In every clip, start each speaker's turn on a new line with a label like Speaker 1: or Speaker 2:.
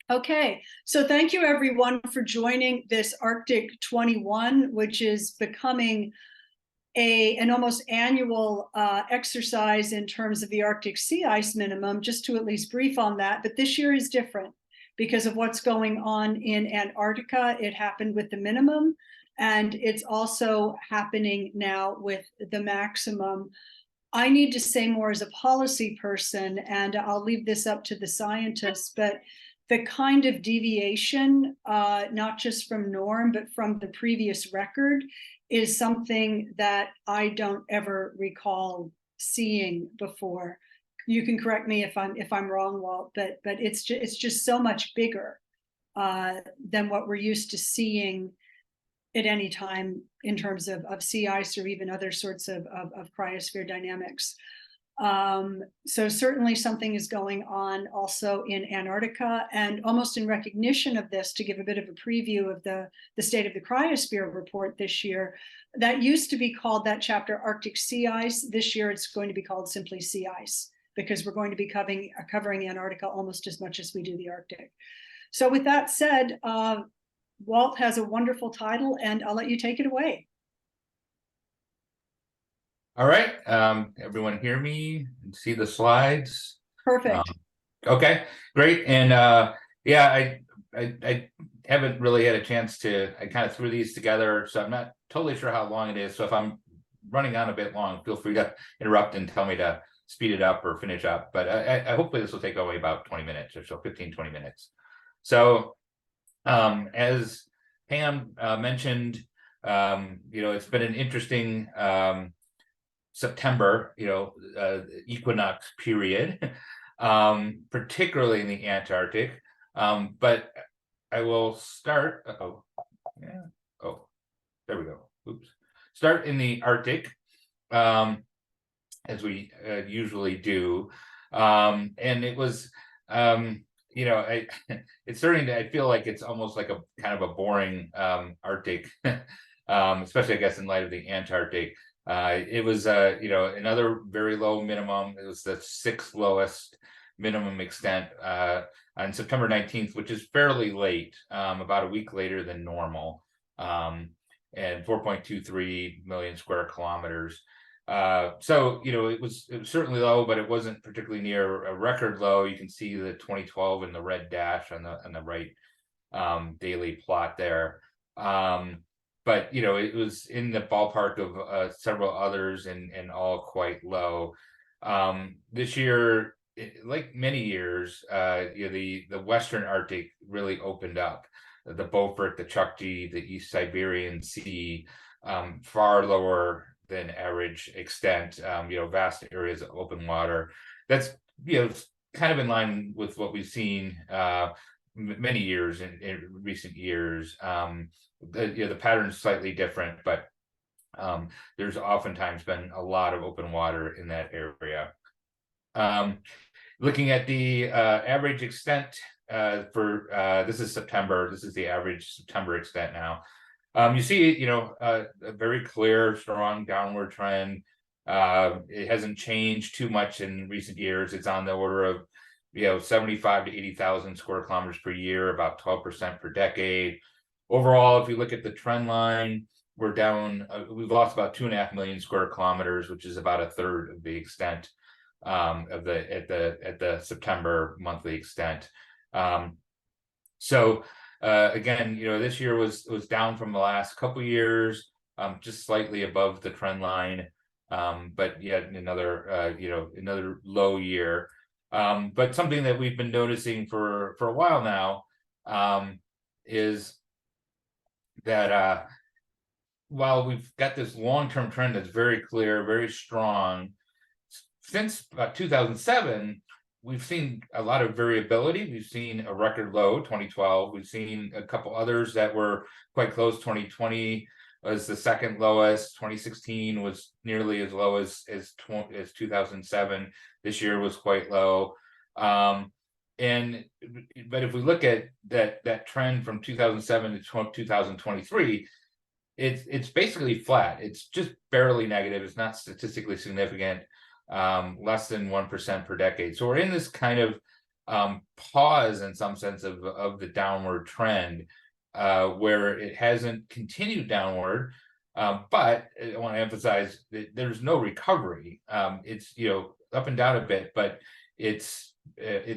Speaker 1: Okay, so thank you everyone for joining this Arctic 21, which is becoming an almost annual exercise in terms of the Arctic sea ice minimum, just to at least brief on that. But this year is different because of what's going on in Antarctica. It happened with the minimum, and it's also happening now with the maximum. I need to say more as a policy person, and I'll leave this up to the scientists, but the kind of deviation, not just from norm, but from the previous record, is something that I don't ever recall seeing before. You can correct me if I'm wrong, Walt, but it's just so much bigger than what we're used to seeing at any time in terms of sea ice or even other sorts of cryosphere dynamics. So certainly something is going on also in Antarctica, and almost in recognition of this, to give a bit of a preview of the State of the Cryosphere report this year, that used to be called, that chapter, Arctic Sea Ice. This year it's going to be called simply Sea Ice, because we're going to be covering Antarctica almost as much as we do the Arctic. So with that said, Walt has a wonderful title, and I'll let you take it away.
Speaker 2: All right. Everyone hear me and see the slides?
Speaker 1: Perfect.
Speaker 2: Okay, great. And yeah, I haven't really had a chance to, I kind of threw these together, so I'm not totally sure how long it is. So if I'm running on a bit long, feel free to interrupt and tell me to speed it up or finish up. But I hopefully this will take away about 20 minutes or so, 15, 20 minutes. So as Pam mentioned, it's been an interesting September, equinox period, particularly in the Antarctic. But I will start. There we go. Oops. Start in the Arctic, as we usually do. And it was, it's starting to, I feel like it's almost like a kind of a boring Arctic, especially, I guess, in light of the Antarctic. It was, another very low minimum. It was the sixth lowest minimum extent on September 19th, which is fairly late, about a week later than normal, and 4.23 million square kilometers. So, it was certainly low, but it wasn't particularly near a record low. You can see the 2012 in the red dash on the right daily plot there. But it was in the ballpark of several others and all quite low. This year, like many years, the Western Arctic really opened up. The Beaufort, the Chukchi, the East Siberian Sea, far lower than average extent. Vast areas of open water. That's kind of in line with what we've seen many years in recent years. The pattern's slightly different, but there's oftentimes been a lot of open water in that area. Looking at the average extent for this is September. This is the average September extent now. You see, a very clear, strong downward trend. It hasn't changed too much in recent years. It's on the order of 75 to 80,000 square kilometers per year, about 12% per decade. Overall, if you look at the trend line, we're down. We've lost about 2.5 million square kilometers, which is about a third of the extent at the September monthly extent. So again, this year was down from the last couple of years, just slightly above the trend line, but yet another low year. But something that we've been noticing for a while now is that while we've got this long-term trend that's very clear, very strong, since 2007, we've seen a lot of variability. We've seen a record low, 2012. We've seen a couple others that were quite close. 2020 was the second lowest. 2016 was nearly as low as 2007. This year was quite low. But if we look at that trend from 2007 to 2023, it's basically flat. It's just barely negative. It's not statistically significant, less than 1% per decade. So we're in this kind of pause in some sense of the downward trend, where it hasn't continued downward. But I want to emphasize that there's no recovery. It's up and down a bit, but it's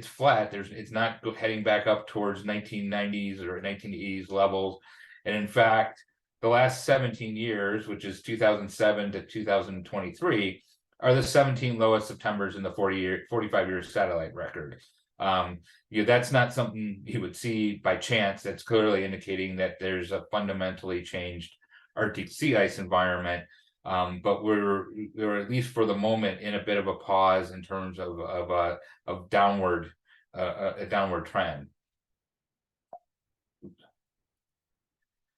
Speaker 2: flat. It's not heading back up towards 1990s or 1980s levels. And in fact, the last 17 years, which is 2007 to 2023, are the 17 lowest Septembers in the 45-year satellite record. That's not something you would see by chance. That's clearly indicating that there's a fundamentally changed Arctic sea ice environment. But we're at least for the moment in a bit of a pause in terms of downward a downward trend.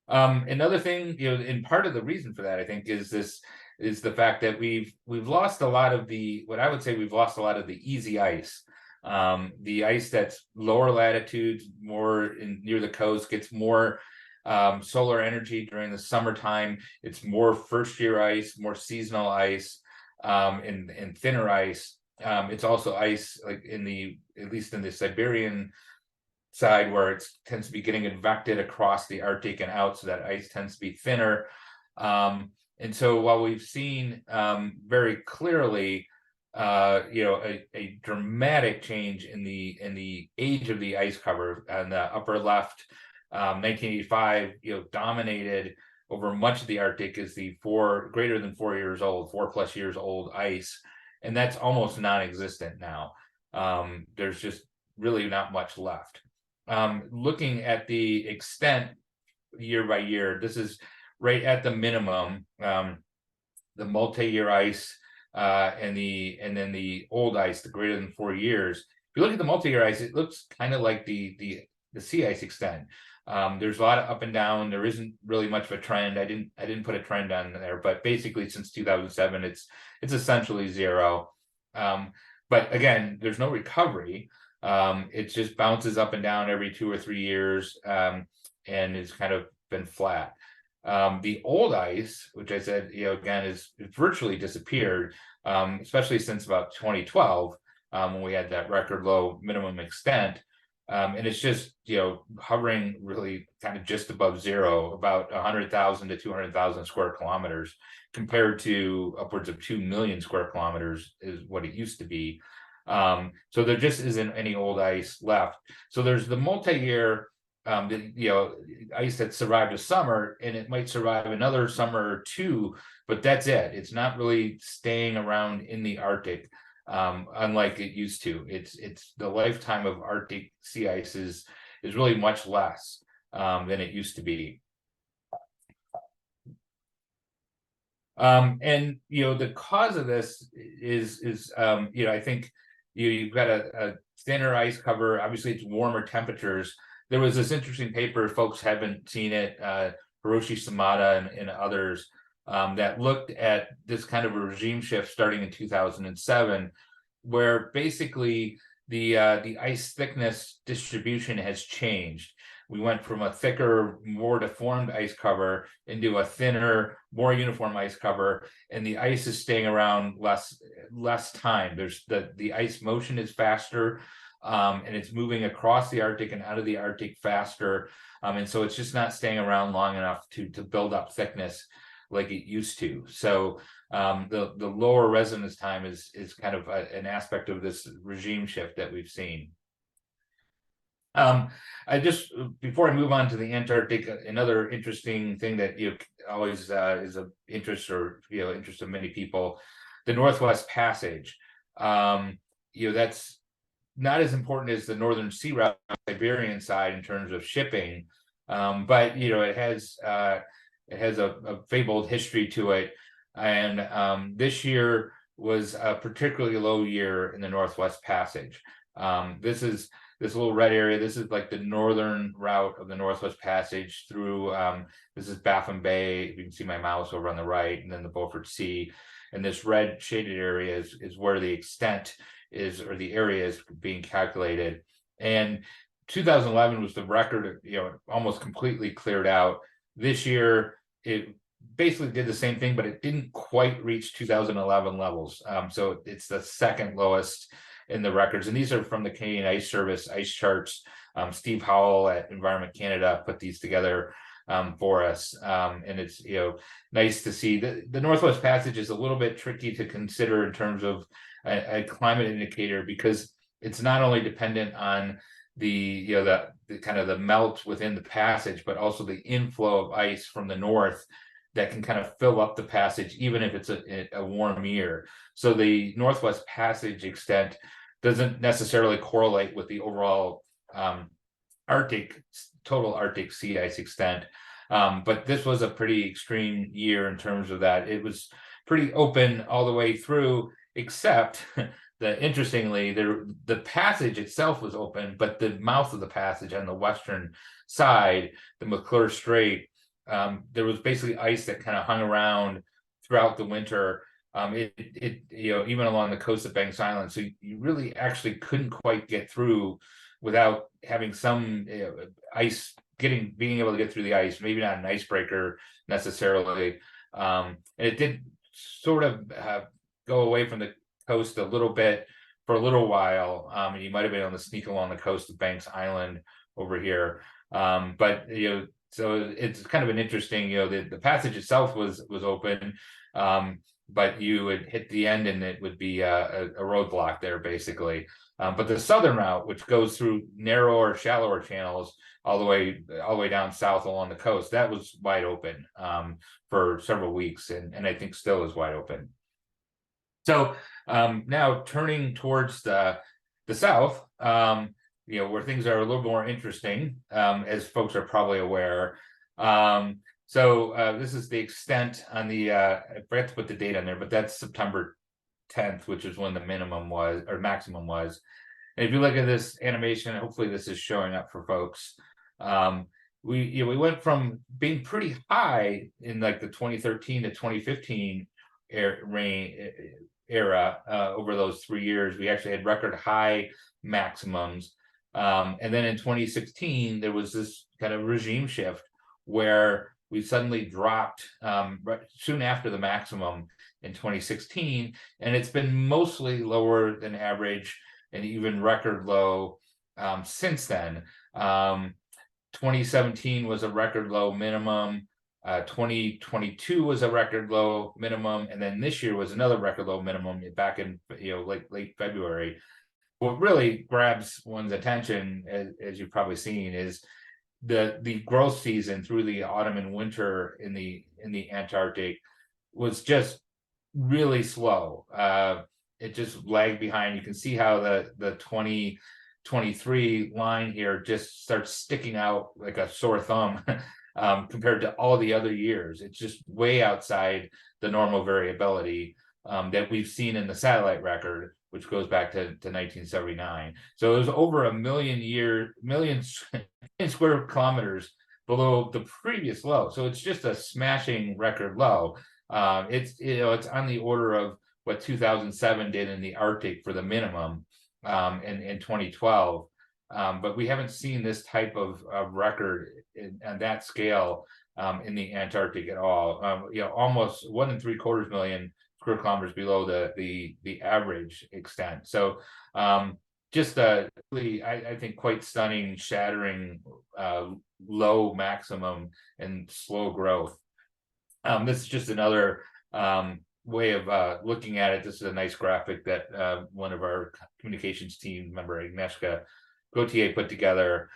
Speaker 2: Another thing, and part of the reason for that, I think, is the fact that we've lost a lot of we've lost a lot of the easy ice. The ice that's lower latitudes, more near the coast, gets more solar energy during the summertime. It's more first-year ice, more seasonal ice, and thinner ice. It's also ice like at least in the Siberian side, where it tends to be getting advected across the Arctic and out, so that ice tends to be thinner. And so while we've seen very clearly a dramatic change in the age of the ice cover on the upper left, 1985 dominated over much of the Arctic is the greater than 4 years old, 4+ years old ice, and that's almost non-existent now. There's just really not much left. Looking at the extent year by year, this is right at the minimum, the multi-year ice, and then the old ice, the greater than 4 years. If you look at the multi-year ice, it looks kind of like the sea ice extent. There's a lot of up and down. There isn't really much of a trend. I didn't put a trend on there, but basically since 2007, it's essentially zero. But again, there's no recovery. It just bounces up and down every 2 or 3 years, and it's kind of been flat. The old ice, which I said, again, is virtually disappeared, especially since about 2012, when we had that record low minimum extent. And it's just, hovering really kind of just above zero, about 100,000 to 200,000 square kilometers, compared to upwards of 2 million square kilometers is what it used to be. So there just isn't any old ice left. So there's the multi-year, ice that survived a summer, and it might survive another summer or two, but that's it. It's not really staying around in the Arctic, unlike it used to. It's the lifetime of Arctic sea ice is really much less than it used to be. And the cause of this is I think you've got a thinner ice cover. Obviously, it's warmer temperatures. There was this interesting paper, folks haven't seen it, Hiroshi Samada and others, that looked at this kind of a regime shift starting in 2007, where basically the ice thickness distribution has changed. We went from a thicker, more deformed ice cover into a thinner, more uniform ice cover, and the ice is staying around less time. There's the ice motion is faster, and it's moving across the Arctic and out of the Arctic faster, and so it's just not staying around long enough to build up thickness like it used to. So the lower residence time is kind of an aspect of this regime shift that we've seen. I just, before I move on to the Antarctic, another interesting thing that always is of interest, or interest of many people, the Northwest Passage. That's not as important as the Northern Sea Route on the Siberian side in terms of shipping, but it has a fabled history to it, and this year was a particularly low year in the Northwest Passage. This little red area, this is like the northern route of the Northwest Passage through, this is Baffin Bay, you can see my mouse over on the right, and then the Beaufort Sea. And this red shaded area is where the extent is, or the area is being calculated. And 2011 was the record, almost completely cleared out. This year, it basically did the same thing, but it didn't quite reach 2011 levels. So it's the second lowest in the records. And these are from the Canadian Ice Service ice charts. Steve Howell at Environment Canada put these together for us. And it's, nice to see. The Northwest Passage is a little bit tricky to consider in terms of a climate indicator, because it's not only dependent on the kind of the melt within the passage, but also the inflow of ice from the north that can kind of fill up the passage, even if it's a warm year. So the Northwest Passage extent doesn't necessarily correlate with the overall total Arctic sea ice extent. But this was a pretty extreme year in terms of that. It was pretty open all the way through, except interestingly, the passage itself was open, but the mouth of the passage on the western side, the McClure Strait, there was basically ice that kind of hung around throughout the winter. Even along the coast of Banks Island, so you really actually couldn't quite get through without having some ice being able to get through the ice. Maybe not an icebreaker necessarily. And it did sort of go away from the coast a little bit for a little while. And you might have been able to sneak along the coast of Banks Island over here. But so it's kind of an interesting, the passage itself was open, but you would hit the end and it would be a roadblock there basically. But the southern route, which goes through narrower, shallower channels all the way down south along the coast, that was wide open for several weeks, and I think still is wide open. So now turning towards the south, where things are a little more interesting, as folks are probably aware. So this is the extent on the, I forgot to put the date on there, but that's September 10th, which is when the minimum was, or maximum was. And if you look at this animation, hopefully this is showing up for folks. We went from being pretty high in like the 2013 to 2015 era over those 3 years. We actually had record high maximums. And then in 2016, there was this kind of regime shift where we suddenly dropped soon after the maximum in 2016, and it's been mostly lower than average and even record low since then. 2017 was a record low minimum. 2022 was a record low minimum, and then this year was another record low minimum back in late February. What really grabs one's attention, as you've probably seen, is the growth season through the autumn and winter in the Antarctic was just really slow. It just lagged behind. You can see how the 2023 line here just starts sticking out like a sore thumb compared to all the other years. It's just way outside the normal variability that we've seen in the satellite record, which goes back to 1979. So it was over a million square kilometers below the previous low. So it's just a smashing record low. It's on the order of what 2007 did in the Arctic for the minimum in 2012. But we haven't seen this type of record on that scale in the Antarctic at all. Almost 1 3/4 million square kilometers below the average extent. So just really, I think quite stunning, shattering low maximum and slow growth. This is just another way of looking at it. This is a nice graphic that one of our communications team member, Agnieszka Gauthier, put together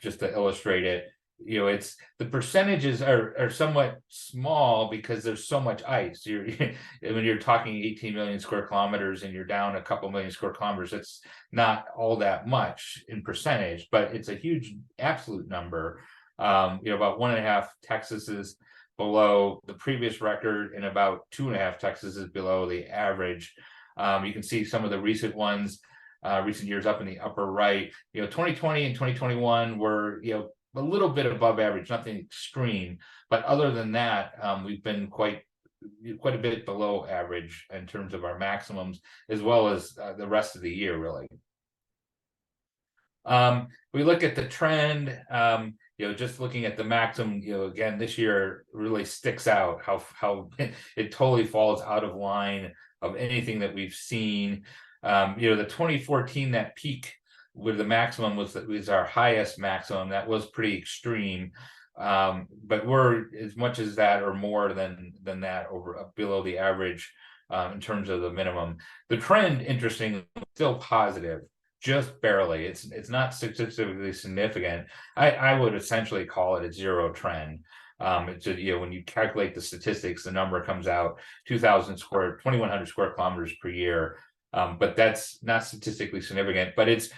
Speaker 2: just to illustrate it. It's the percentages are somewhat small because there's so much ice. When you're talking 18 million square kilometers and you're down a couple million square kilometers, it's not all that much in percentage, but it's a huge absolute number. About 1.5 Texas is below the previous record, and about 2.5 Texas is below the average. You can see some of the recent ones, recent years up in the upper right. 2020 and 2021 were a little bit above average, nothing extreme, but other than that, we've been quite a bit below average in terms of our maximums, as well as the rest of the year, really. We look at the trend, just looking at the maximum, again, this year really sticks out how it totally falls out of line of anything that we've seen. The 2014, that peak where the maximum was our highest maximum, that was pretty extreme. But we're as much as that or more than that over below the average in terms of the minimum. The trend, interestingly, is still positive, just barely. It's not statistically significant. I would essentially call it a zero trend. It's when you calculate the statistics, the number comes out 2,100 square kilometers per year. But that's not statistically significant. But it's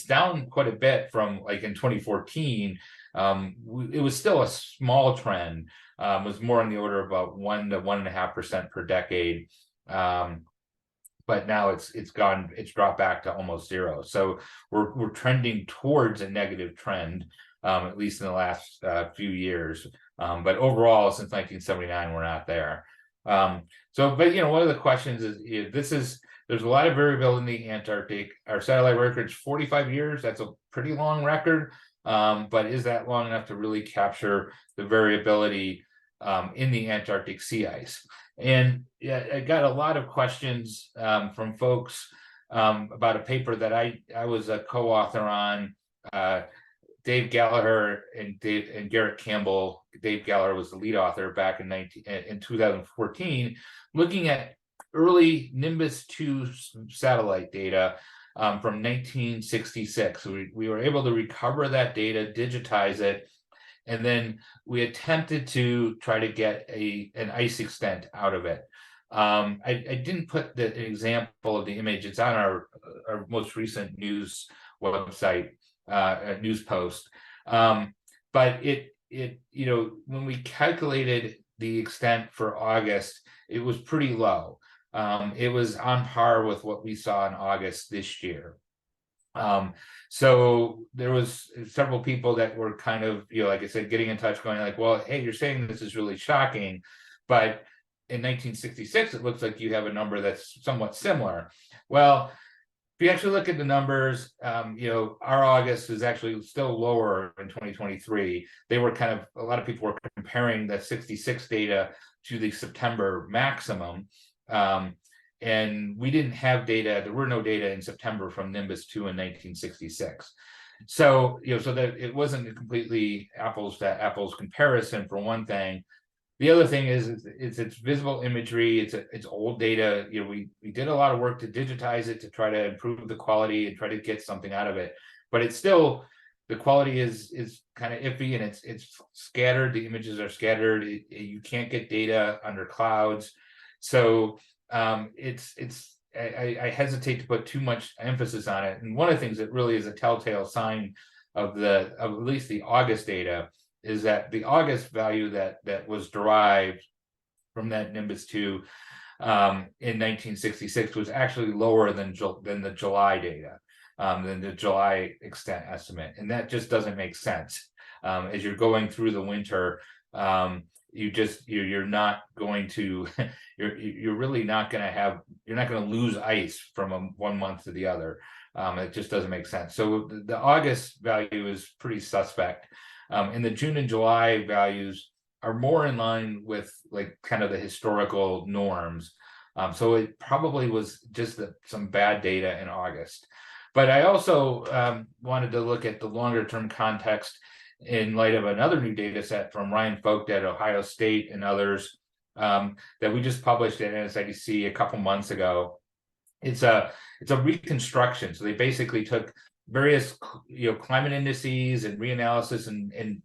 Speaker 2: down quite a bit from, like, in 2014. It was still a small trend. It was more on the order of about 1 to 1.5% per decade. But now it's dropped back to almost zero. So we're trending towards a negative trend, at least in the last few years. But overall, since 1979, we're not there. But one of the questions is, there's a lot of variability in the Antarctic. Our satellite record's 45 years. That's a pretty long record. But is that long enough to really capture the variability in the Antarctic sea ice? And I got a lot of questions from folks about a paper that I was a co-author on. Dave Gallagher and Garrett Campbell. Dave Gallagher was the lead author back in 2014, looking at early Nimbus 2 satellite data from 1966. So we were able to recover that data, digitize it, and then we attempted to try to get an ice extent out of it. I didn't put the example of the image. It's on our most recent news website, news post. But when we calculated the extent for August, it was pretty low. It was on par with what we saw in August this year. So there was several people that were kind of, like I said, getting in touch, going like, well, hey, you're saying this is really shocking, but in 1966, it looks like you have a number that's somewhat similar. Well, if you actually look at the numbers, our August is actually still lower in 2023. They were a lot of people were comparing the 66 data to the September maximum. And we didn't have data. There were no data in September from Nimbus 2 in 1966. So, so that it wasn't a completely apples to apples comparison, for one thing. The other thing is it's visible imagery. It's old data. We did a lot of work to digitize it to try to improve the quality and try to get something out of it. But it's still, the quality is kind of iffy, and it's scattered. The images are scattered. You can't get data under clouds. So I hesitate to put too much emphasis on it. And one of the things that really is a telltale sign of at least the August data is that the August value that was derived from that Nimbus 2 in 1966 was actually lower than the July data, than the July extent estimate. And that just doesn't make sense. As you're going through the winter, you're not going to you're really not going to have, you're not going to lose ice from one month to the other. It just doesn't make sense. So the August value is pretty suspect, and the June and July values are more in line with kind of the historical norms. So it probably was just some bad data in August. But I also wanted to look at the longer term context in light of another new data set from Ryan Vogt at Ohio State and others that we just published at NSIDC a couple months ago. It's a reconstruction. So they basically took various climate indices and reanalysis and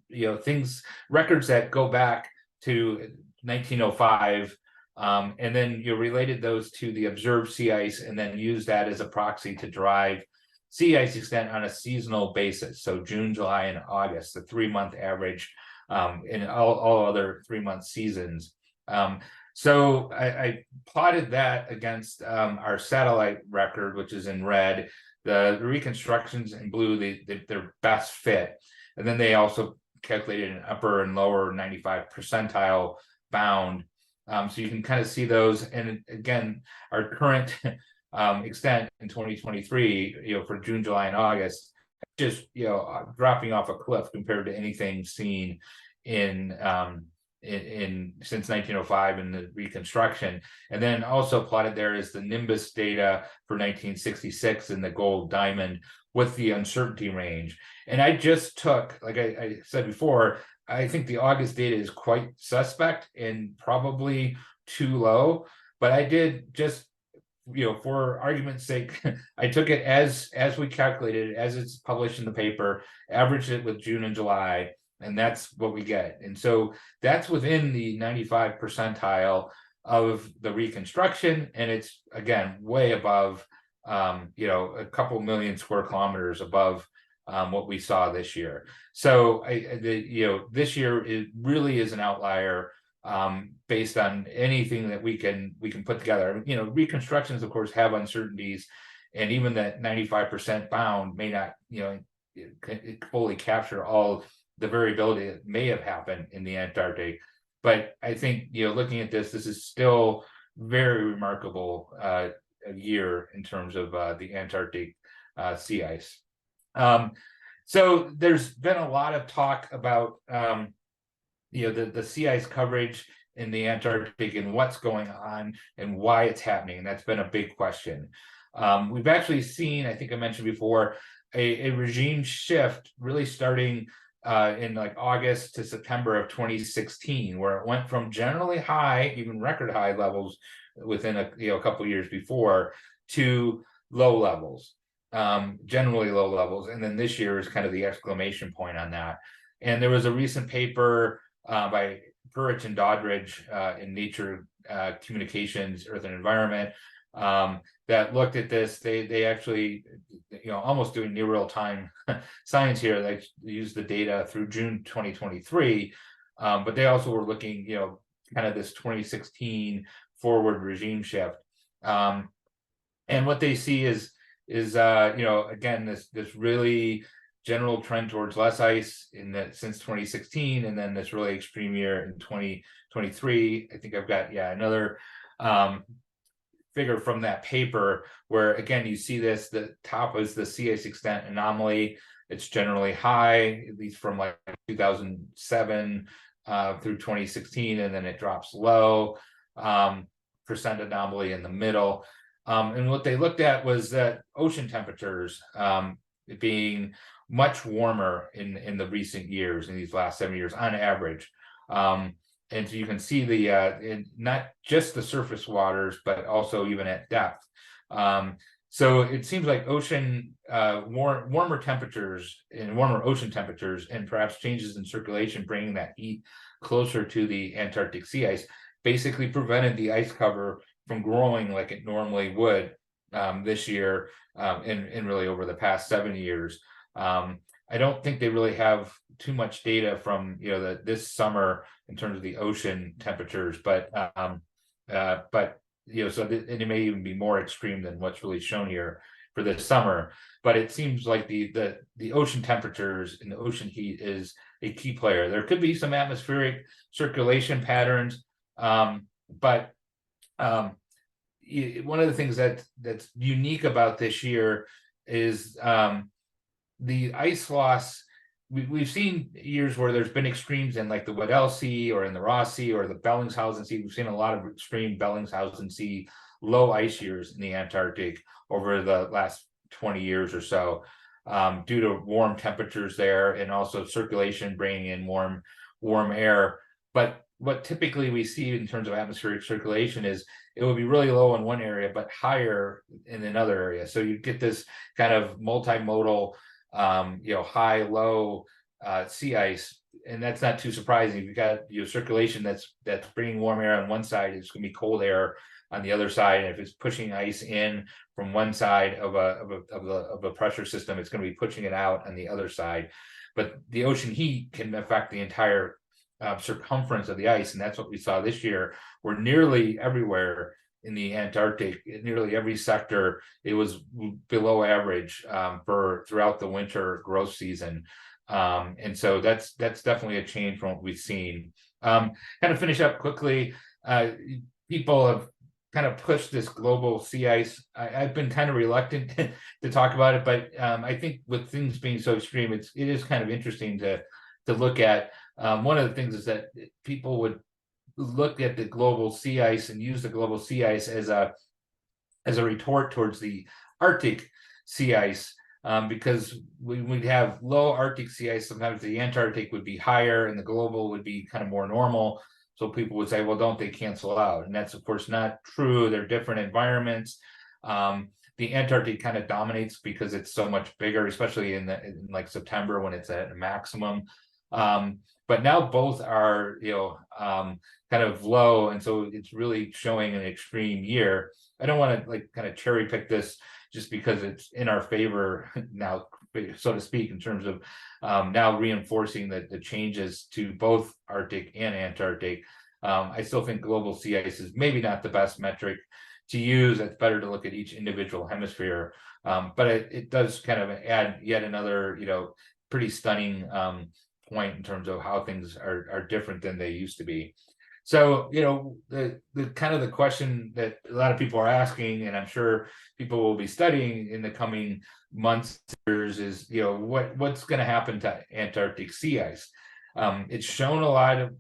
Speaker 2: records that go back to 1905, and then related those to the observed sea ice, and then used that as a proxy to drive sea ice extent on a seasonal basis. So June, July, and August, the 3-month average, in all other 3-month seasons. So I plotted that against our satellite record, which is in red. The reconstructions in blue, they're best fit. And then they also calculated an upper and lower 95 percentile bound. So you can kind of see those. And again, our current extent in 2023, for June, July, and August, just dropping off a cliff compared to anything seen in since 1905 in the Reconstruction. And then also plotted there is the Nimbus data for 1966 in the gold diamond with the uncertainty range. And I just took, like I said before, I think the August data is quite suspect and probably too low, but I did just, for argument's sake, I took it as we calculated, as it's published in the paper, averaged it with June and July, and that's what we get. And so that's within the 95 percentile of the Reconstruction, and it's again way above, a couple million square kilometers above what we saw this year. So this year it really is an outlier based on anything that we can put together. Reconstructions, of course, have uncertainties, and even that 95% bound may not, fully capture all the variability that may have happened in the Antarctic. But I think, looking at this is still very remarkable a year in terms of the Antarctic sea ice. So there's been a lot of talk about the sea ice coverage in the Antarctic and what's going on and why it's happening. And that's been a big question. We've actually seen, I think I mentioned before, a regime shift really starting in like August to September of 2016, where it went from generally high, even record high levels within a couple of years before, to low levels, generally low levels. And then this year is kind of the exclamation point on that. And there was a recent paper by Burrich and Doddridge in Nature Communications, Earth and Environment that looked at this. They actually, almost doing near real time science here. They used the data through June 2023, but they also were looking, kind of this 2016 forward regime shift. And what they see is again, this really general trend towards less ice since 2016, and then this really extreme year in 2023. I think I've got another figure from that paper where again you see this. The top is the sea ice extent anomaly. It's generally high, at least from like 2007 through 2016, and then it drops low. Percent anomaly in the middle. And what they looked at was that ocean temperatures being much warmer in the recent years, in these last 7 years on average. And so you can see not just the surface waters, but also even at depth. So it seems like ocean warmer temperatures and warmer ocean temperatures, and perhaps changes in circulation bringing that heat closer to the Antarctic sea ice, basically prevented the ice cover from growing like it normally would this year and really over the past 7 years. I don't think they really have too much data from this summer in terms of the ocean temperatures, but so it may even be more extreme than what's really shown here for this summer. But it seems like the ocean temperatures and the ocean heat is a key player. There could be some atmospheric circulation patterns, but one of the things that's unique about this year is the ice loss. We've seen years where there's been extremes in like the Weddell Sea or in the Ross Sea or the Bellingshausen Sea. We've seen a lot of extreme Bellingshausen Sea low ice years in the Antarctic over the last 20 years or so, due to warm temperatures there and also circulation bringing in warm air. But what typically we see in terms of atmospheric circulation is it will be really low in one area, but higher in another area. So you get this kind of multimodal, high, low sea ice, and that's not too surprising. You've got circulation that's bringing warm air on one side, it's going to be cold air on the other side, and if it's pushing ice in from one side of a pressure system, it's going to be pushing it out on the other side. But the ocean heat can affect the entire circumference of the ice, and that's what we saw this year, where nearly everywhere in the Antarctic, nearly every sector, it was below average throughout the winter growth season. And so that's definitely a change from what we've seen. Kind of finish up quickly, people have kind of pushed this global sea ice. I've been kind of reluctant to talk about it, but I think with things being so extreme, it is kind of interesting to look at. one of the things is that people would look at the global sea ice and use the global sea ice as a retort towards the Arctic sea ice, because we'd have low Arctic sea ice. Sometimes the Antarctic would be higher and the global would be kind of more normal. So people would say, well, don't they cancel out? And that's of course not true. They're different environments. The Antarctic kind of dominates because it's so much bigger, especially in like September when it's at a maximum. But now both are, kind of low, and so it's really showing an extreme year. I don't want to like kind of cherry pick this just because it's in our favor now, so to speak, in terms of now reinforcing the changes to both Arctic and Antarctic. I still think global sea ice is maybe not the best metric to use. It's better to look at each individual hemisphere, but it does kind of add yet another, pretty stunning point in terms of how things are different than they used to be. So, the kind of the question that a lot of people are asking, and I'm sure people will be studying in the coming months, years, is, what's going to happen to Antarctic sea ice? It's shown a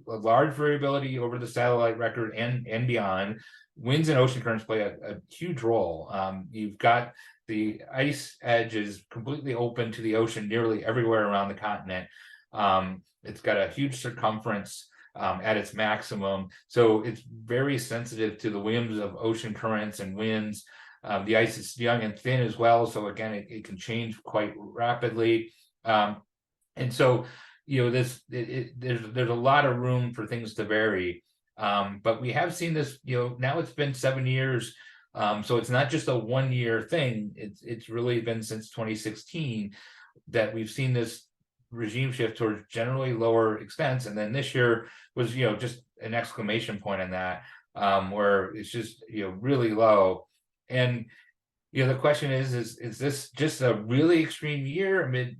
Speaker 2: large variability over the satellite record and beyond. Winds and ocean currents play a huge role. You've got the ice edge is completely open to the ocean nearly everywhere around the continent. It's got a huge circumference at its maximum, so it's very sensitive to the whims of ocean currents and winds. The ice is young and thin as well, so again, it can change quite rapidly. And so, there's a lot of room for things to vary. But we have seen this, now it's been 7 years. So it's not just a 1 year thing. It's really been since 2016 that we've seen this regime shift towards generally lower extents. And then this year was, just an exclamation point on that, where it's just, really low. And, the question is this just a really extreme year amid,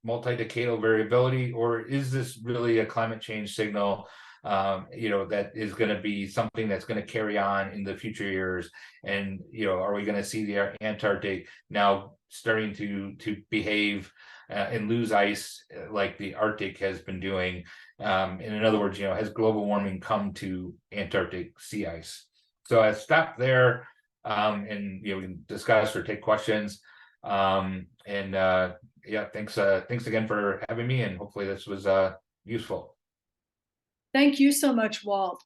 Speaker 2: multi-decadal variability, or is this really a climate change signal, that is going to be something that's going to carry on in the future years? And, are we going to see the Antarctic now starting to behave and lose ice like the Arctic has been doing? And in other words, has global warming come to Antarctic sea ice? So I stop there, and we can discuss or take questions. Thanks again for having me, and hopefully this was useful.
Speaker 1: Thank you so much, Walt.